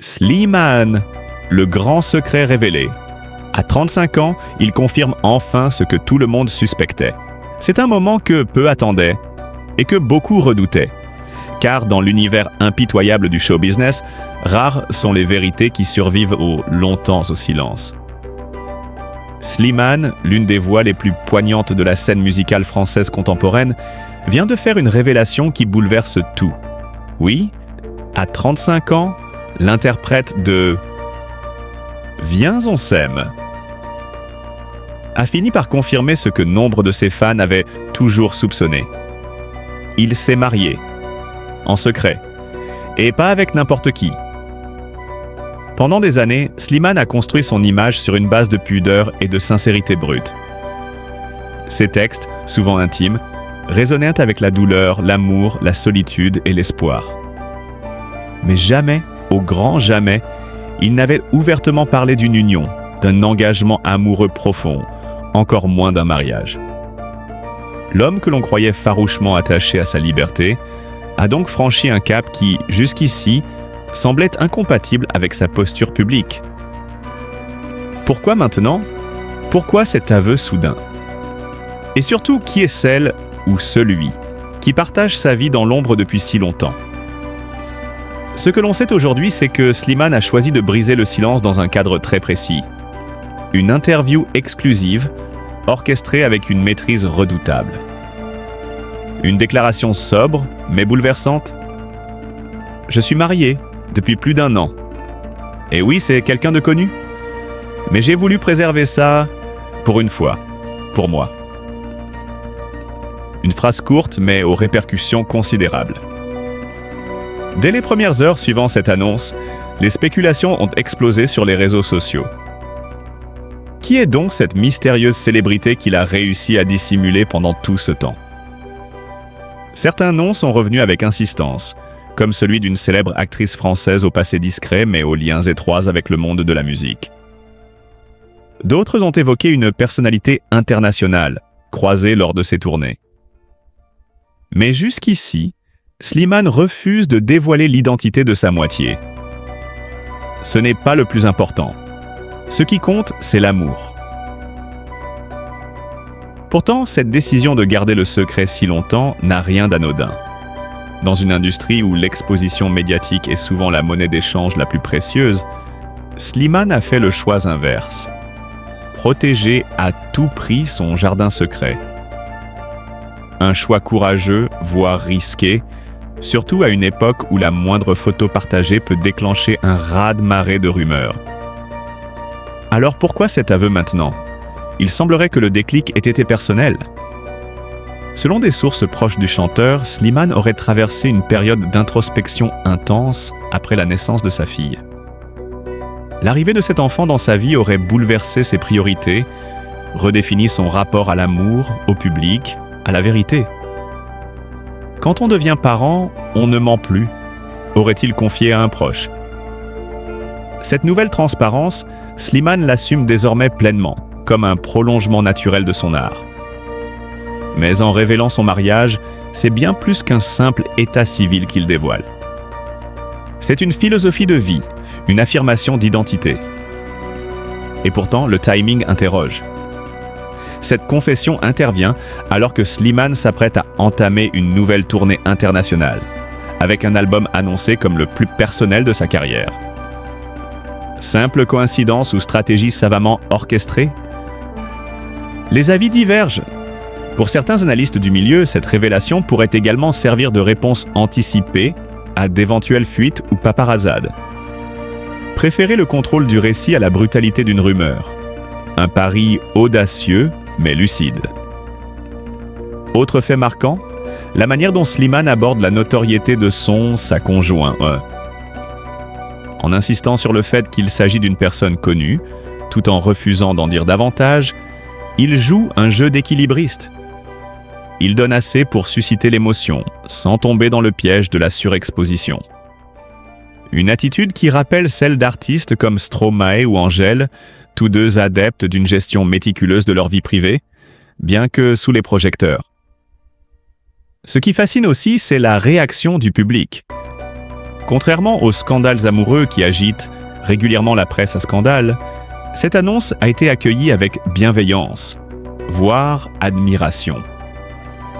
Slimane, le grand secret révélé. À 35 ans, il confirme enfin ce que tout le monde suspectait. C'est un moment que peu attendaient et que beaucoup redoutaient. Car dans l'univers impitoyable du show business, rares sont les vérités qui survivent longtemps au silence. Slimane, l'une des voix les plus poignantes de la scène musicale française contemporaine, vient de faire une révélation qui bouleverse tout. Oui, à 35 ans, l'interprète de « Viens on s'aime » a fini par confirmer ce que nombre de ses fans avaient toujours soupçonné. Il s'est marié, en secret, et pas avec n'importe qui. Pendant des années, Slimane a construit son image sur une base de pudeur et de sincérité brute. Ses textes, souvent intimes, résonnaient avec la douleur, l'amour, la solitude et l'espoir. Mais jamais, au grand jamais, il n'avait ouvertement parlé d'une union, d'un engagement amoureux profond, encore moins d'un mariage. L'homme que l'on croyait farouchement attaché à sa liberté a donc franchi un cap qui, jusqu'ici, semblait incompatible avec sa posture publique. Pourquoi maintenant? Pourquoi cet aveu soudain? Et surtout, qui est celle ou celui qui partage sa vie dans l'ombre depuis si longtemps? Ce que l'on sait aujourd'hui, c'est que Slimane a choisi de briser le silence dans un cadre très précis. Une interview exclusive, orchestrée avec une maîtrise redoutable. Une déclaration sobre, mais bouleversante. Je suis marié depuis plus d'1 an. Et oui, c'est quelqu'un de connu. Mais j'ai voulu préserver ça pour une fois, pour moi. Une phrase courte, mais aux répercussions considérables. Dès les premières heures suivant cette annonce, les spéculations ont explosé sur les réseaux sociaux. Qui est donc cette mystérieuse célébrité qu'il a réussi à dissimuler pendant tout ce temps? Certains noms sont revenus avec insistance, comme celui d'une célèbre actrice française au passé discret mais aux liens étroits avec le monde de la musique. D'autres ont évoqué une personnalité internationale, croisée lors de ses tournées. Mais jusqu'ici, Slimane refuse de dévoiler l'identité de sa moitié. Ce n'est pas le plus important. Ce qui compte, c'est l'amour. Pourtant, cette décision de garder le secret si longtemps n'a rien d'anodin. Dans une industrie où l'exposition médiatique est souvent la monnaie d'échange la plus précieuse, Slimane a fait le choix inverse. Protéger à tout prix son jardin secret. Un choix courageux, voire risqué, surtout à une époque où la moindre photo partagée peut déclencher un raz-de-marée de rumeurs. Alors pourquoi cet aveu maintenant? Il semblerait que le déclic ait été personnel. Selon des sources proches du chanteur, Slimane aurait traversé une période d'introspection intense après la naissance de sa fille. L'arrivée de cet enfant dans sa vie aurait bouleversé ses priorités, redéfini son rapport à l'amour, au public, à la vérité. Quand on devient parent, on ne ment plus, aurait-il confié à un proche. Cette nouvelle transparence, Slimane l'assume désormais pleinement, comme un prolongement naturel de son art. Mais en révélant son mariage, c'est bien plus qu'un simple état civil qu'il dévoile. C'est une philosophie de vie, une affirmation d'identité. Et pourtant, le timing interroge. Cette confession intervient alors que Slimane s'apprête à entamer une nouvelle tournée internationale, avec un album annoncé comme le plus personnel de sa carrière. Simple coïncidence ou stratégie savamment orchestrée? Les avis divergent. Pour certains analystes du milieu, cette révélation pourrait également servir de réponse anticipée à d'éventuelles fuites ou paparazades. Préférer le contrôle du récit à la brutalité d'une rumeur. Un pari audacieux, mais lucide. Autre fait marquant, la manière dont Slimane aborde la notoriété de sa conjoint. En insistant sur le fait qu'il s'agit d'une personne connue, tout en refusant d'en dire davantage, il joue un jeu d'équilibriste. Il donne assez pour susciter l'émotion, sans tomber dans le piège de la surexposition. Une attitude qui rappelle celle d'artistes comme Stromae ou Angèle, tous deux adeptes d'une gestion méticuleuse de leur vie privée, bien que sous les projecteurs. Ce qui fascine aussi, c'est la réaction du public. Contrairement aux scandales amoureux qui agitent régulièrement la presse à scandale, cette annonce a été accueillie avec bienveillance, voire admiration.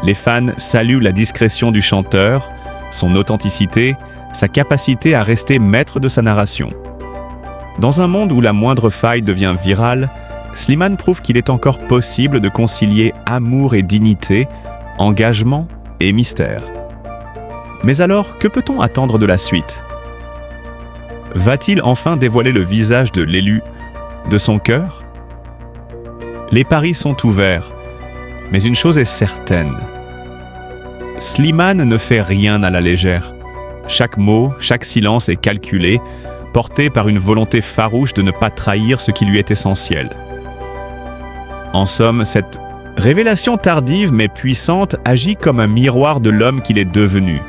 Les fans saluent la discrétion du chanteur, son authenticité, sa capacité à rester maître de sa narration. Dans un monde où la moindre faille devient virale, Slimane prouve qu'il est encore possible de concilier amour et dignité, engagement et mystère. Mais alors, que peut-on attendre de la suite ? Va-t-il enfin dévoiler le visage de l'élu, de son cœur ? Les paris sont ouverts, mais une chose est certaine. Slimane ne fait rien à la légère. Chaque mot, chaque silence est calculé, porté par une volonté farouche de ne pas trahir ce qui lui est essentiel. En somme, cette révélation tardive mais puissante agit comme un miroir de l'homme qu'il est devenu.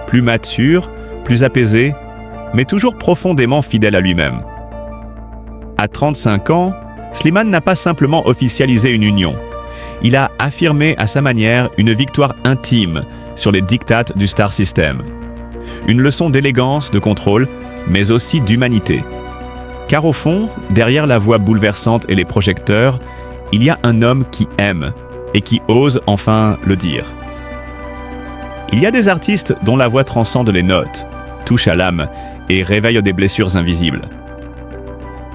Plus mature, plus apaisé, mais toujours profondément fidèle à lui-même. À 35 ans, Slimane n'a pas simplement officialisé une union. Il a affirmé à sa manière une victoire intime sur les diktats du star system. Une leçon d'élégance, de contrôle, mais aussi d'humanité. Car au fond, derrière la voix bouleversante et les projecteurs, il y a un homme qui aime et qui ose enfin le dire. Il y a des artistes dont la voix transcende les notes, touche à l'âme et réveille des blessures invisibles.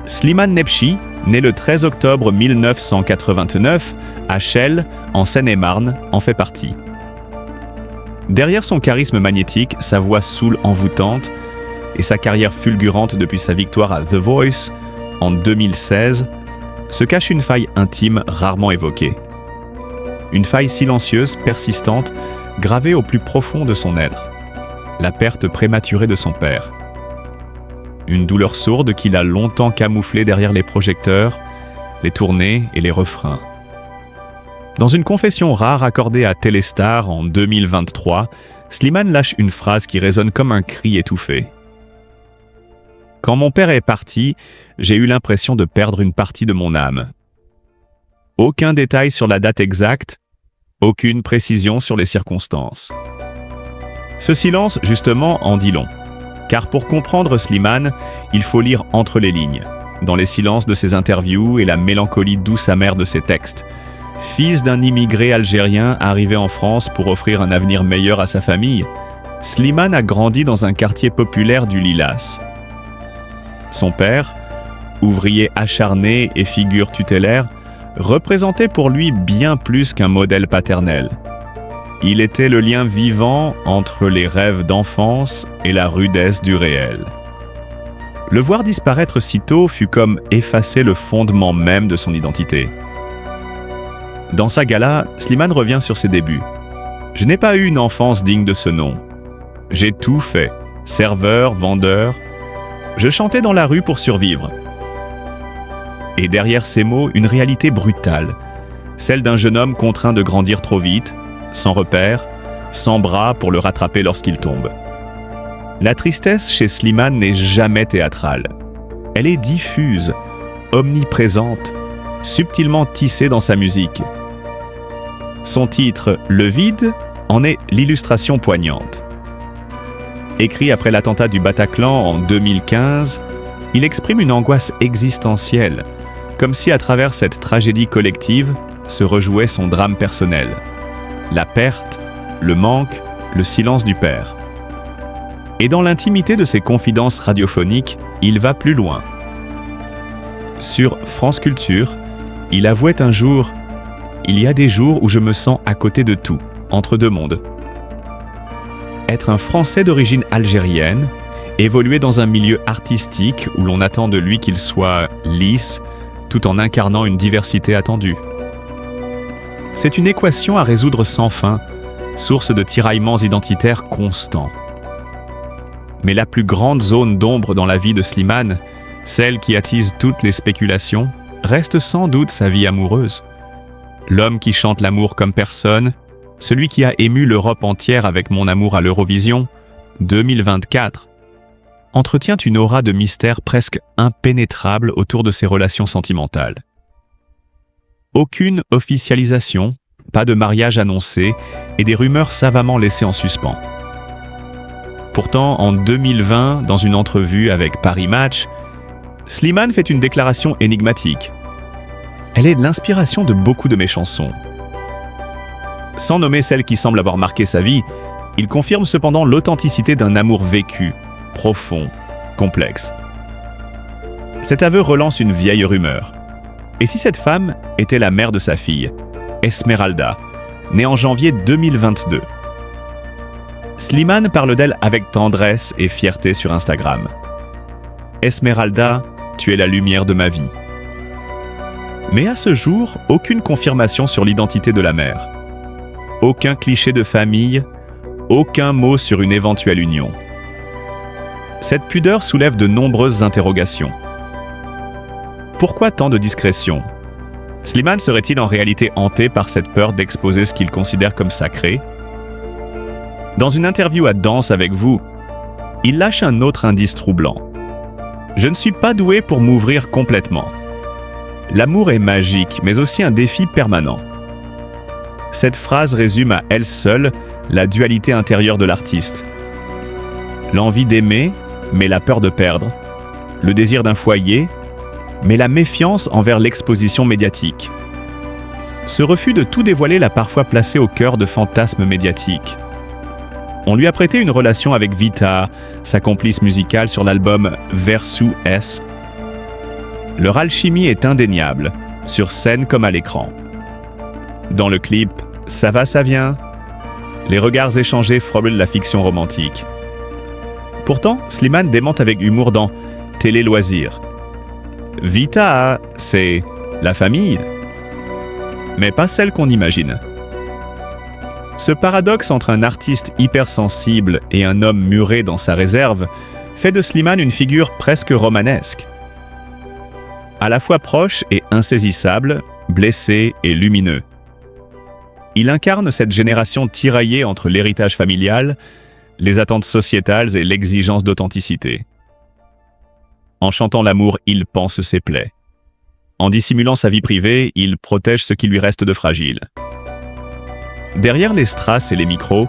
Slimane Nebchi, né le 13 octobre 1989 à Chelles, en Seine-et-Marne, en fait partie. Derrière son charisme magnétique, sa voix soul envoûtante et sa carrière fulgurante depuis sa victoire à The Voice en 2016, se cache une faille intime rarement évoquée. Une faille silencieuse, persistante, gravée au plus profond de son être. La perte prématurée de son père. Une douleur sourde qu'il a longtemps camouflée derrière les projecteurs, les tournées et les refrains. Dans une confession rare accordée à Téléstar en 2023, Slimane lâche une phrase qui résonne comme un cri étouffé. « Quand mon père est parti, j'ai eu l'impression de perdre une partie de mon âme. » Aucun détail sur la date exacte, aucune précision sur les circonstances. Ce silence, justement, en dit long. Car pour comprendre Slimane, il faut lire entre les lignes, dans les silences de ses interviews et la mélancolie douce amère de ses textes. Fils d'un immigré algérien arrivé en France pour offrir un avenir meilleur à sa famille, Slimane a grandi dans un quartier populaire du Lilas. Son père, ouvrier acharné et figure tutélaire, représentait pour lui bien plus qu'un modèle paternel. Il était le lien vivant entre les rêves d'enfance et la rudesse du réel. Le voir disparaître si tôt fut comme effacer le fondement même de son identité. Dans sa gala, Slimane revient sur ses débuts. « Je n'ai pas eu une enfance digne de ce nom. J'ai tout fait, serveur, vendeur. Je chantais dans la rue pour survivre. » Et derrière ces mots, une réalité brutale, celle d'un jeune homme contraint de grandir trop vite, sans repère, sans bras pour le rattraper lorsqu'il tombe. La tristesse chez Slimane n'est jamais théâtrale. Elle est diffuse, omniprésente, subtilement tissée dans sa musique. Son titre « Le vide » en est l'illustration poignante. Écrit après l'attentat du Bataclan en 2015, il exprime une angoisse existentielle, comme si à travers cette tragédie collective se rejouait son drame personnel. La perte, le manque, le silence du père. Et dans l'intimité de ses confidences radiophoniques, il va plus loin. Sur France Culture, il avouait un jour « Il y a des jours où je me sens à côté de tout, entre deux mondes. » Être un Français d'origine algérienne, évoluer dans un milieu artistique où l'on attend de lui qu'il soit lisse, tout en incarnant une diversité attendue. C'est une équation à résoudre sans fin, source de tiraillements identitaires constants. Mais la plus grande zone d'ombre dans la vie de Slimane, celle qui attise toutes les spéculations, reste sans doute sa vie amoureuse. L'homme qui chante l'amour comme personne, celui qui a ému l'Europe entière avec Mon amour à l'Eurovision, 2024, entretient une aura de mystère presque impénétrable autour de ses relations sentimentales. Aucune officialisation, pas de mariage annoncé et des rumeurs savamment laissées en suspens. Pourtant, en 2020, dans une entrevue avec Paris Match, Slimane fait une déclaration énigmatique. Elle est l'inspiration de beaucoup de mes chansons. Sans nommer celle qui semble avoir marqué sa vie, il confirme cependant l'authenticité d'un amour vécu, profond, complexe. Cet aveu relance une vieille rumeur. Et si cette femme était la mère de sa fille, Esmeralda, née en janvier 2022? Slimane parle d'elle avec tendresse et fierté sur Instagram. Esmeralda, tu es la lumière de ma vie. Mais à ce jour, aucune confirmation sur l'identité de la mère. Aucun cliché de famille, aucun mot sur une éventuelle union. Cette pudeur soulève de nombreuses interrogations. Pourquoi tant de discrétion? Slimane serait-il en réalité hanté par cette peur d'exposer ce qu'il considère comme sacré? Dans une interview à Danse avec vous, il lâche un autre indice troublant. Je ne suis pas doué pour m'ouvrir complètement. L'amour est magique, mais aussi un défi permanent. Cette phrase résume à elle seule la dualité intérieure de l'artiste. L'envie d'aimer, mais la peur de perdre. Le désir d'un foyer, mais la méfiance envers l'exposition médiatique. Ce refus de tout dévoiler l'a parfois placé au cœur de fantasmes médiatiques. On lui a prêté une relation avec Vita, sa complice musicale sur l'album Versus S. Leur alchimie est indéniable, sur scène comme à l'écran. Dans le clip « Ça va, ça vient », les regards échangés frôlent la fiction romantique. Pourtant, Slimane démente avec humour dans « Télé Loisirs ». Vita, c'est la famille, mais pas celle qu'on imagine. Ce paradoxe entre un artiste hypersensible et un homme muré dans sa réserve fait de Slimane une figure presque romanesque. À la fois proche et insaisissable, blessé et lumineux. Il incarne cette génération tiraillée entre l'héritage familial, les attentes sociétales et l'exigence d'authenticité. En chantant l'amour, il panse ses plaies. En dissimulant sa vie privée, il protège ce qui lui reste de fragile. Derrière les strass et les micros,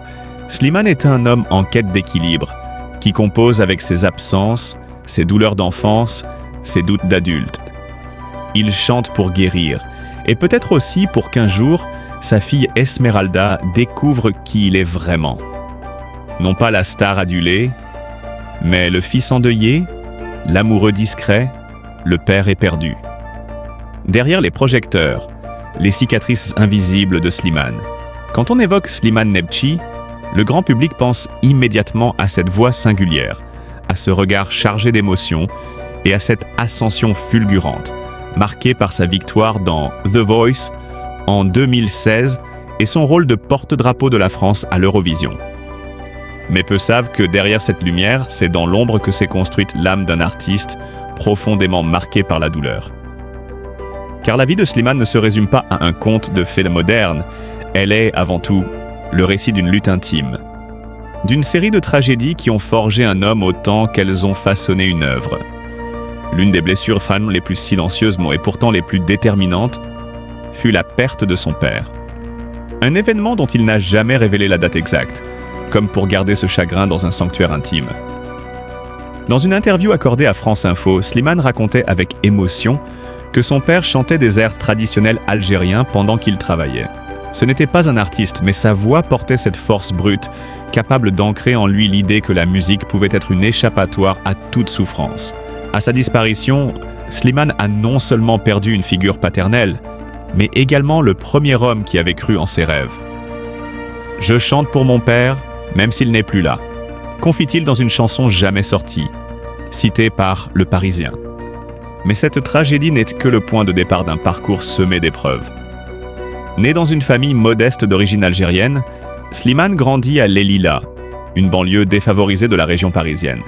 Slimane est un homme en quête d'équilibre, qui compose avec ses absences, ses douleurs d'enfance, ses doutes d'adulte. Il chante pour guérir, et peut-être aussi pour qu'un jour, sa fille Esmeralda découvre qui il est vraiment. Non pas la star adulée, mais le fils endeuillé, l'amoureux discret, le père éperdu. Derrière les projecteurs, les cicatrices invisibles de Slimane. Quand on évoque Slimane Nebci, le grand public pense immédiatement à cette voix singulière, à ce regard chargé d'émotions et à cette ascension fulgurante, marquée par sa victoire dans The Voice en 2016 et son rôle de porte-drapeau de la France à l'Eurovision. Mais peu savent que derrière cette lumière, c'est dans l'ombre que s'est construite l'âme d'un artiste profondément marqué par la douleur. Car la vie de Slimane ne se résume pas à un conte de fées modernes, elle est, avant tout, le récit d'une lutte intime. D'une série de tragédies qui ont forgé un homme autant qu'elles ont façonné une œuvre. L'une des blessures femmes les plus silencieuses, et pourtant les plus déterminantes, fut la perte de son père. Un événement dont il n'a jamais révélé la date exacte, comme pour garder ce chagrin dans un sanctuaire intime. Dans une interview accordée à France Info, Slimane racontait avec émotion que son père chantait des airs traditionnels algériens pendant qu'il travaillait. Ce n'était pas un artiste, mais sa voix portait cette force brute, capable d'ancrer en lui l'idée que la musique pouvait être une échappatoire à toute souffrance. À sa disparition, Slimane a non seulement perdu une figure paternelle, mais également le premier homme qui avait cru en ses rêves. « Je chante pour mon père, même s'il n'est plus là », confie-t-il dans une chanson jamais sortie, citée par Le Parisien. Mais cette tragédie n'est que le point de départ d'un parcours semé d'épreuves. Né dans une famille modeste d'origine algérienne, Slimane grandit à Les Lilas, une banlieue défavorisée de la région parisienne.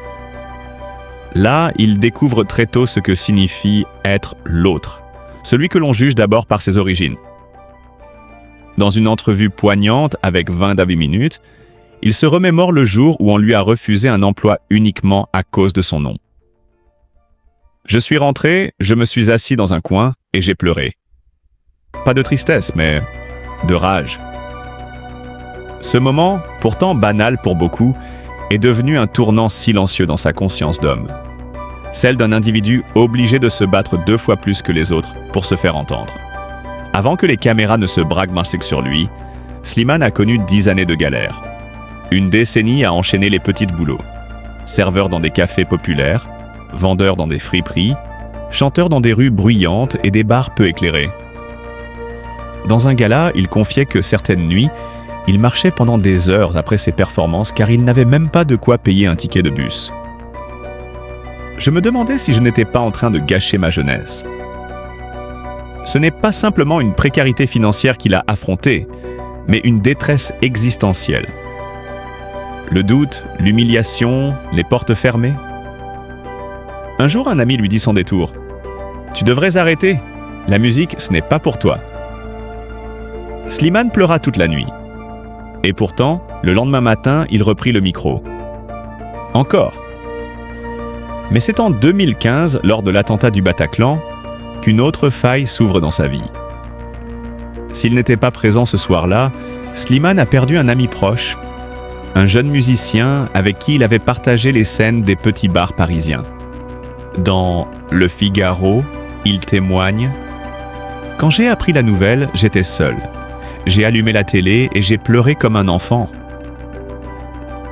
Là, il découvre très tôt ce que signifie être l'autre, celui que l'on juge d'abord par ses origines. Dans une entrevue poignante avec 20 minutes, il se remémore le jour où on lui a refusé un emploi uniquement à cause de son nom. « Je suis rentré, je me suis assis dans un coin et j'ai pleuré. Pas de tristesse, mais de rage. » Ce moment, pourtant banal pour beaucoup, est devenue un tournant silencieux dans sa conscience d'homme. Celle d'un individu obligé de se battre 2 fois plus que les autres pour se faire entendre. Avant que les caméras ne se braquent sur lui, Slimane a connu 10 années de galère. Une décennie à enchaîner les petits boulots. Serveur dans des cafés populaires, vendeur dans des friperies, chanteur dans des rues bruyantes et des bars peu éclairés. Dans un gala, il confiait que certaines nuits, il marchait pendant des heures après ses performances car il n'avait même pas de quoi payer un ticket de bus. Je me demandais si je n'étais pas en train de gâcher ma jeunesse. Ce n'est pas simplement une précarité financière qu'il a affrontée, mais une détresse existentielle. Le doute, l'humiliation, les portes fermées. Un jour, un ami lui dit sans détour « Tu devrais arrêter, la musique, ce n'est pas pour toi. » Slimane pleura toute la nuit. Et pourtant, le lendemain matin, il reprit le micro. Encore. Mais c'est en 2015, lors de l'attentat du Bataclan, qu'une autre faille s'ouvre dans sa vie. S'il n'était pas présent ce soir-là, Slimane a perdu un ami proche, un jeune musicien avec qui il avait partagé les scènes des petits bars parisiens. Dans Le Figaro, il témoigne « Quand j'ai appris la nouvelle, j'étais seul. J'ai allumé la télé et j'ai pleuré comme un enfant. »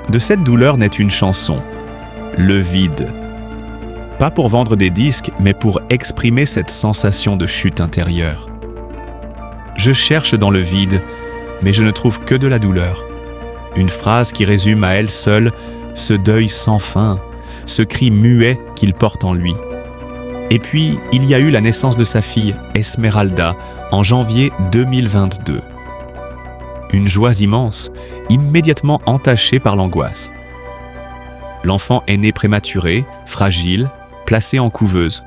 De cette douleur naît une chanson, Le Vide. Pas pour vendre des disques, mais pour exprimer cette sensation de chute intérieure. Je cherche dans le vide, mais je ne trouve que de la douleur. Une phrase qui résume à elle seule ce deuil sans fin, ce cri muet qu'il porte en lui. Et puis, il y a eu la naissance de sa fille, Esmeralda, en janvier 2022. Une joie immense, immédiatement entachée par l'angoisse. L'enfant est né prématuré, fragile, placé en couveuse.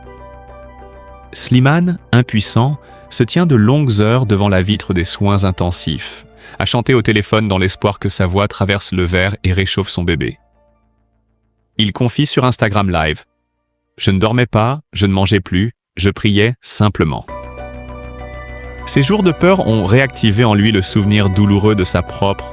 Slimane, impuissant, se tient de longues heures devant la vitre des soins intensifs, à chanter au téléphone dans l'espoir que sa voix traverse le verre et réchauffe son bébé. Il confie sur Instagram Live « Je ne dormais pas, je ne mangeais plus, je priais simplement. » Ces jours de peur ont réactivé en lui le souvenir douloureux de sa propre